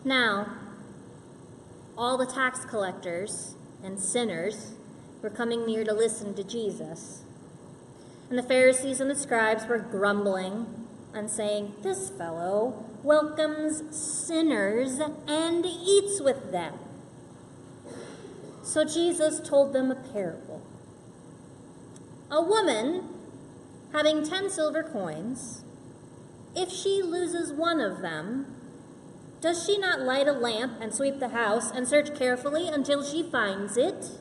Now, all the tax collectors and sinners were coming near to listen to Jesus. And the Pharisees and the scribes were grumbling and saying, "This fellow welcomes sinners and eats with them." So Jesus told them a parable. A woman having 10 silver coins, if she loses one of them, does she not light a lamp and sweep the house and search carefully until she finds it?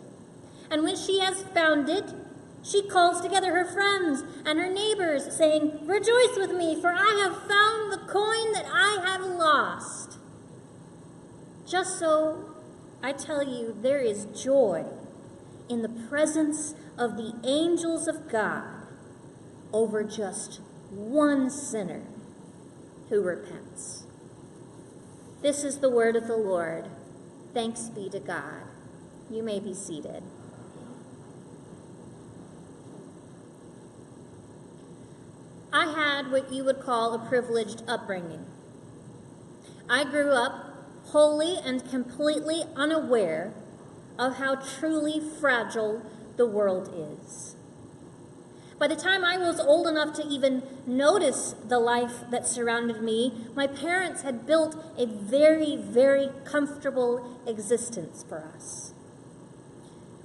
And when she has found it, she calls together her friends and her neighbors, saying, "Rejoice with me, for I have found the coin that I have lost." Just so, I tell you, there is joy in the presence of the angels of God over just one sinner who repents. This is the word of the Lord. Thanks be to God. You may be seated. I had what you would call a privileged upbringing. I grew up wholly and completely unaware of how truly fragile the world is. By the time I was old enough to even notice the life that surrounded me, my parents had built a very, very comfortable existence for us.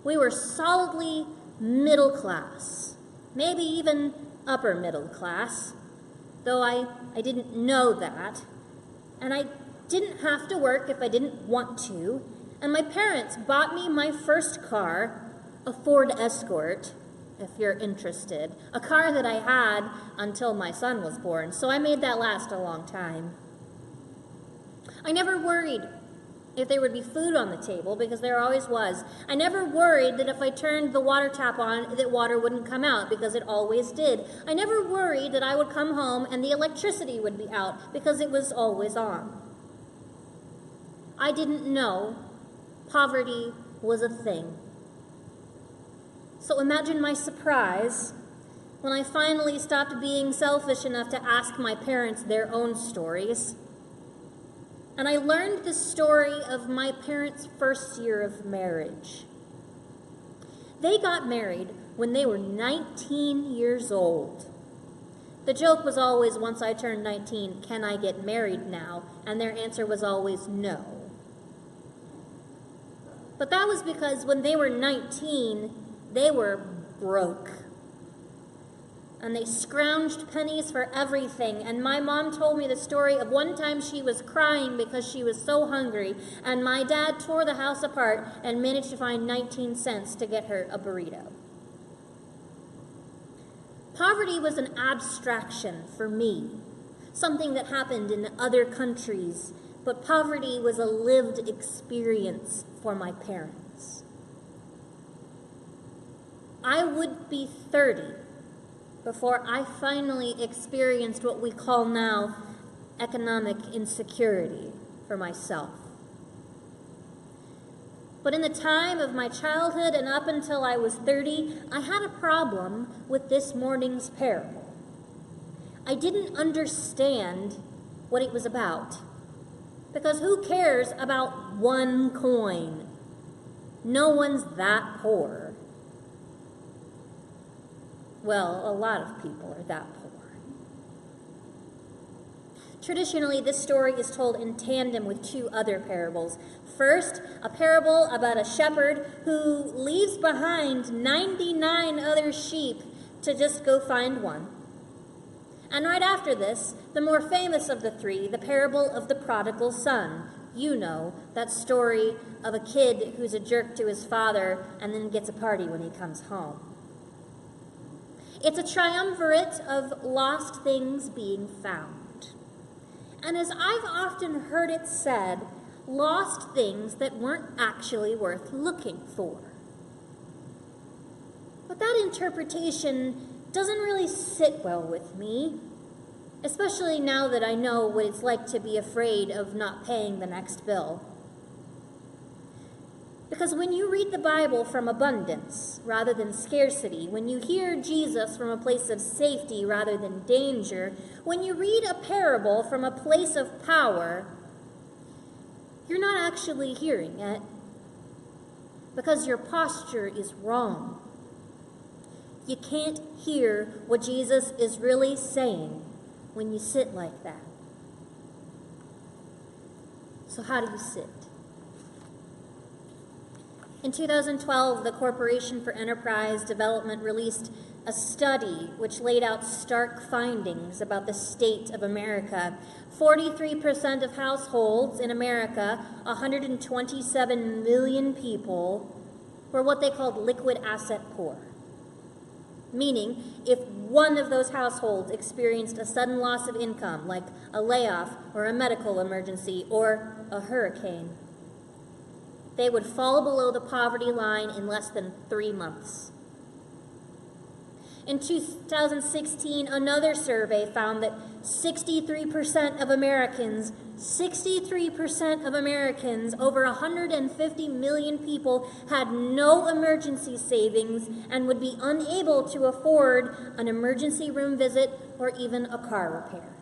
We were solidly middle class, maybe even upper middle class, though I didn't know that, and I didn't have to work if I didn't want to, and my parents bought me my first car, a Ford Escort, if you're interested, a car that I had until my son was born, so I made that last a long time. I never worried if there would be food on the table, because there always was. I never worried that if I turned the water tap on, that water wouldn't come out, because it always did. I never worried that I would come home and the electricity would be out, because it was always on. I didn't know poverty was a thing. So imagine my surprise when I finally stopped being selfish enough to ask my parents their own stories. And I learned the story of my parents' first year of marriage. They got married when they were 19 years old. The joke was always, once I turned 19, "Can I get married now?" And their answer was always no. But that was because when they were 19, they were broke. And they scrounged pennies for everything. And my mom told me the story of one time she was crying because she was so hungry, and my dad tore the house apart and managed to find 19 cents to get her a burrito. Poverty was an abstraction for me, something that happened in other countries, but poverty was a lived experience for my parents. I would be 30 before I finally experienced what we call now economic insecurity for myself. But in the time of my childhood and up until I was 30, I had a problem with this morning's parable. I didn't understand what it was about. Because who cares about one coin? No one's that poor. Well, a lot of people are that poor. Traditionally, this story is told in tandem with two other parables. First, a parable about a shepherd who leaves behind 99 other sheep to just go find one. And right after this, the more famous of the three, the parable of the prodigal son. You know, that story of a kid who's a jerk to his father and then gets a party when he comes home. It's a triumvirate of lost things being found. And as I've often heard it said, lost things that weren't actually worth looking for. But that interpretation doesn't really sit well with me, especially now that I know what it's like to be afraid of not paying the next bill. Because when you read the Bible from abundance rather than scarcity, when you hear Jesus from a place of safety rather than danger, when you read a parable from a place of power, you're not actually hearing it because your posture is wrong. You can't hear what Jesus is really saying when you sit like that. So how do you sit? In 2012, the Corporation for Enterprise Development released a study which laid out stark findings about the state of America. 43% of households in America, 127 million people, were what they called liquid asset poor. Meaning, if one of those households experienced a sudden loss of income, like a layoff or a medical emergency or a hurricane, they would fall below the poverty line in less than 3 months. In 2016, another survey found that 63% of Americans, over 150 million people, had no emergency savings and would be unable to afford an emergency room visit or even a car repair.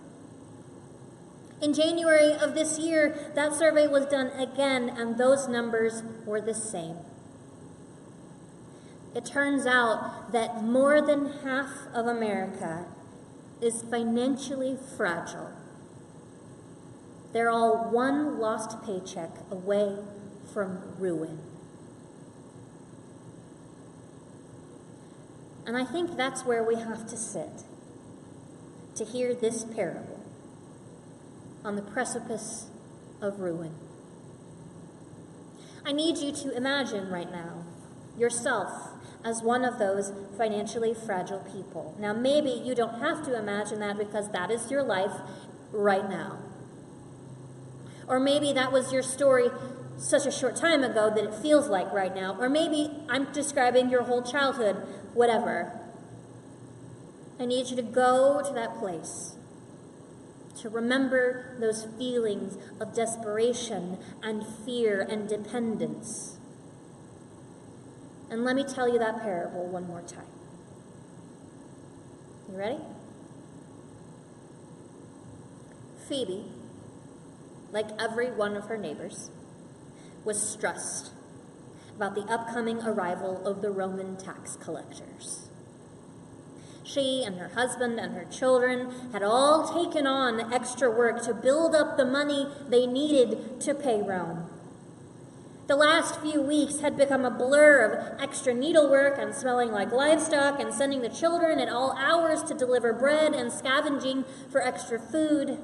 In January of this year, that survey was done again, and those numbers were the same. It turns out that more than half of America is financially fragile. They're all one lost paycheck away from ruin. And I think that's where we have to sit to hear this parable on the precipice of ruin. I need you to imagine right now yourself as one of those financially fragile people. Now, maybe you don't have to imagine that because that is your life right now. Or maybe that was your story such a short time ago that it feels like right now. Or maybe I'm describing your whole childhood, whatever. I need you to go to that place, to remember those feelings of desperation and fear and dependence. And let me tell you that parable one more time. You ready? Phoebe, like every one of her neighbors, was stressed about the upcoming arrival of the Roman tax collectors. She and her husband and her children had all taken on extra work to build up the money they needed to pay Rome. The last few weeks had become a blur of extra needlework and smelling like livestock and sending the children at all hours to deliver bread and scavenging for extra food.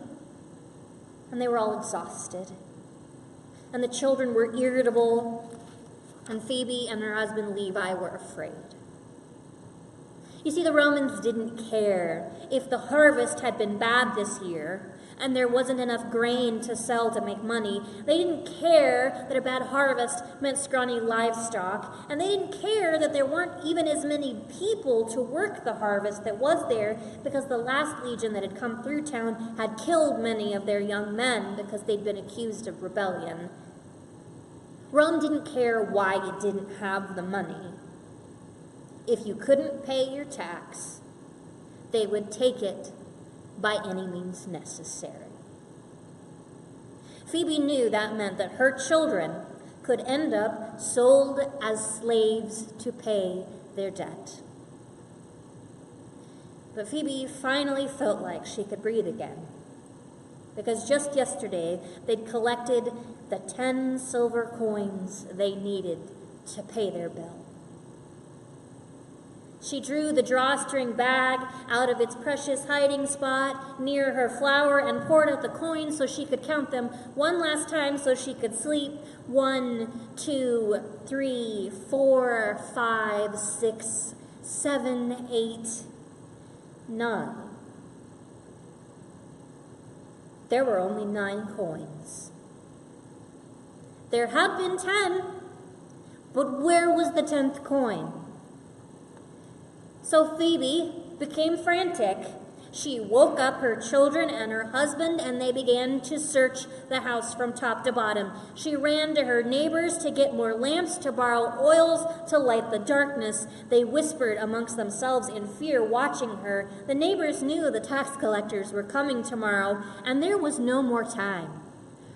And they were all exhausted. And the children were irritable, and Phoebe and her husband Levi were afraid. You see, the Romans didn't care if the harvest had been bad this year and there wasn't enough grain to sell to make money. They didn't care that a bad harvest meant scrawny livestock, and they didn't care that there weren't even as many people to work the harvest that was there because the last legion that had come through town had killed many of their young men because they'd been accused of rebellion. Rome didn't care why you didn't have the money. If you couldn't pay your tax, they would take it by any means necessary. Phoebe knew that meant that her children could end up sold as slaves to pay their debt. But Phoebe finally felt like she could breathe again, because just yesterday they'd collected the 10 silver coins they needed to pay their bill. She drew the drawstring bag out of its precious hiding spot near her flower and poured out the coins so she could count them one last time so she could sleep. 1, 2, 3, 4, 5, 6, 7, 8, 9. There were only 9 coins. There had been 10, but where was the 10th coin? So Phoebe became frantic. She woke up her children and her husband, and they began to search the house from top to bottom. She ran to her neighbors to get more lamps, to borrow oils to light the darkness. They whispered amongst themselves in fear, watching her. The neighbors knew the tax collectors were coming tomorrow, and there was no more time.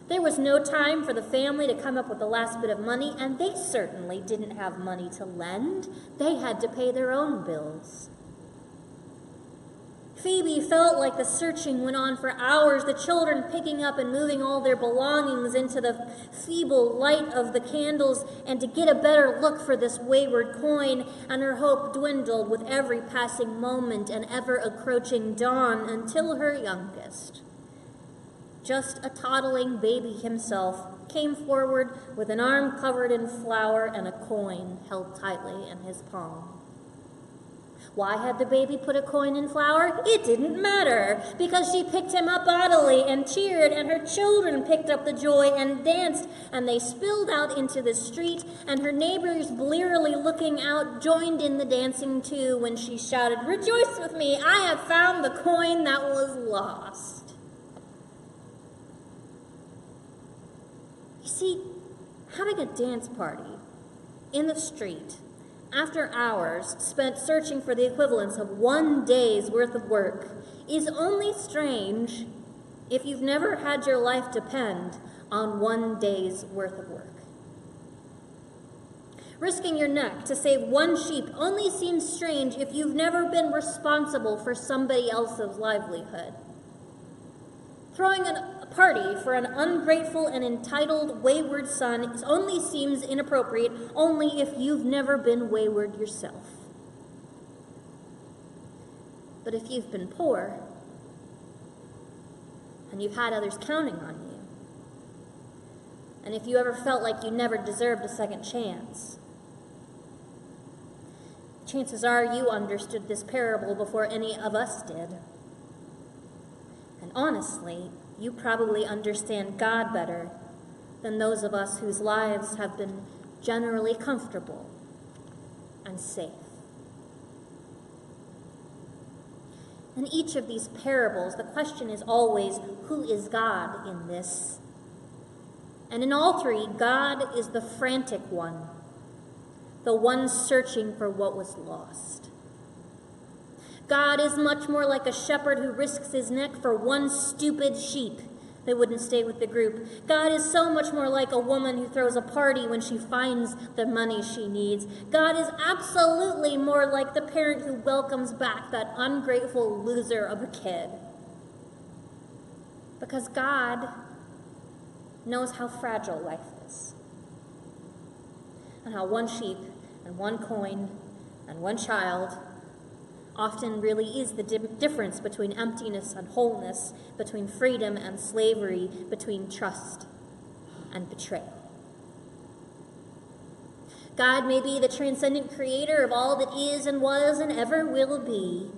There was no time for the family to come up with the last bit of money, and they certainly didn't have money to lend. They had to pay their own bills. Phoebe felt like the searching went on for hours, the children picking up and moving all their belongings into the feeble light of the candles, and to get a better look for this wayward coin, and her hope dwindled with every passing moment and ever-approaching dawn until her youngest, just a toddling baby himself, came forward with an arm covered in flour and a coin held tightly in his palm. Why had the baby put a coin in flour? It didn't matter, because she picked him up bodily and cheered, and her children picked up the joy and danced, and they spilled out into the street, and her neighbors, blearily looking out, joined in the dancing too when she shouted, "Rejoice with me, I have found the coin that was lost." You see, having a dance party in the street after hours spent searching for the equivalence of 1 day's worth of work is only strange if you've never had your life depend on 1 day's worth of work. Risking your neck to save 1 sheep only seems strange if you've never been responsible for somebody else's livelihood. Throwing a party for an ungrateful and entitled wayward son only seems inappropriate only if you've never been wayward yourself. But if you've been poor, and you've had others counting on you, and if you ever felt like you never deserved a second chance, chances are you understood this parable before any of us did. And honestly, you probably understand God better than those of us whose lives have been generally comfortable and safe. In each of these parables, the question is always, who is God in this? And in all three, God is the frantic one, the one searching for what was lost. God is much more like a shepherd who risks his neck for 1 stupid sheep that wouldn't stay with the group. God is so much more like a woman who throws a party when she finds the money she needs. God is absolutely more like the parent who welcomes back that ungrateful loser of a kid. Because God knows how fragile life is, and how 1 sheep and 1 coin and 1 child often really is the difference between emptiness and wholeness, between freedom and slavery, between trust and betrayal. God may be the transcendent creator of all that is and was and ever will be,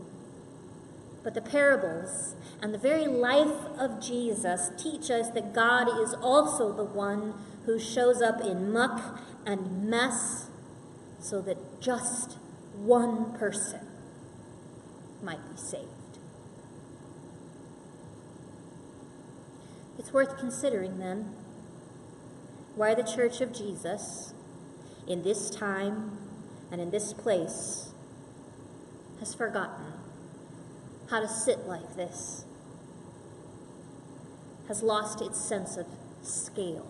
but the parables and the very life of Jesus teach us that God is also the one who shows up in muck and mess so that just 1 person might be saved. It's worth considering, then, why the Church of Jesus, in this time and in this place, has forgotten how to sit like this, has lost its sense of scale.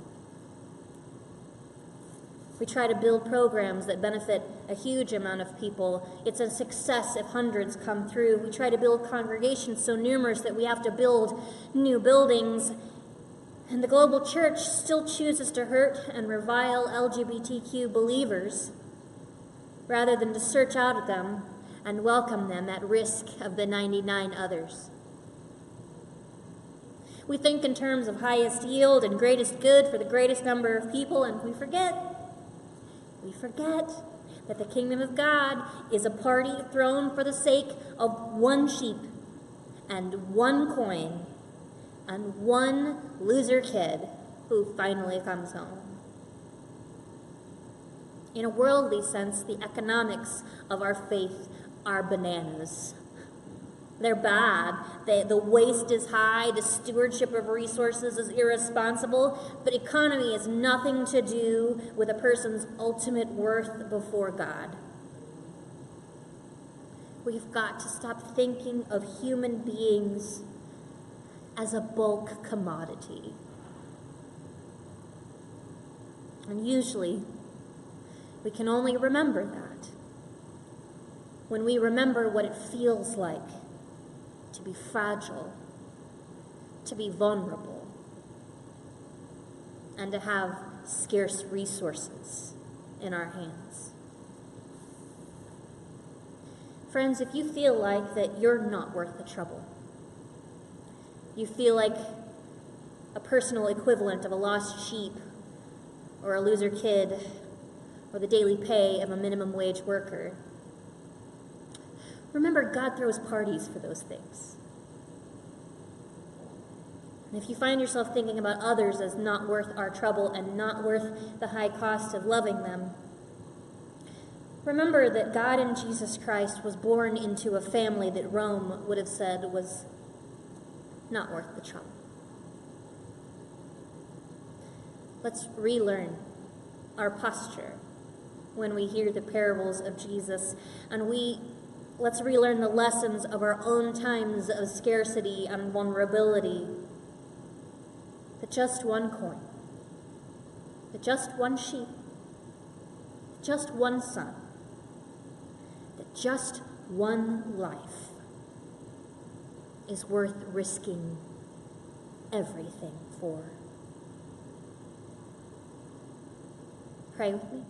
We try to build programs that benefit a huge amount of people. It's a success if hundreds come through. We try to build congregations so numerous that we have to build new buildings. And the global church still chooses to hurt and revile LGBTQ believers rather than to search out at them and welcome them at risk of the 99 others. We think in terms of highest yield and greatest good for the greatest number of people, and we forget that the kingdom of God is a party thrown for the sake of 1 sheep and 1 coin and 1 loser kid who finally comes home. In a worldly sense, the economics of our faith are bananas. They're bad. The waste is high. The stewardship of resources is irresponsible. But economy has nothing to do with a person's ultimate worth before God. We've got to stop thinking of human beings as a bulk commodity. And usually, we can only remember that when we remember what it feels like to be fragile, to be vulnerable, and to have scarce resources in our hands. Friends, if you feel like that you're not worth the trouble, you feel like a personal equivalent of a lost sheep or a loser kid or the daily pay of a minimum wage worker, remember, God throws parties for those things. And if you find yourself thinking about others as not worth our trouble and not worth the high cost of loving them, remember that God in Jesus Christ was born into a family that Rome would have said was not worth the trouble. Let's relearn our posture when we hear the parables of Jesus, and let's relearn the lessons of our own times of scarcity and vulnerability. That just one coin, that just one sheep, just one son, that just one life is worth risking everything for. Pray with me.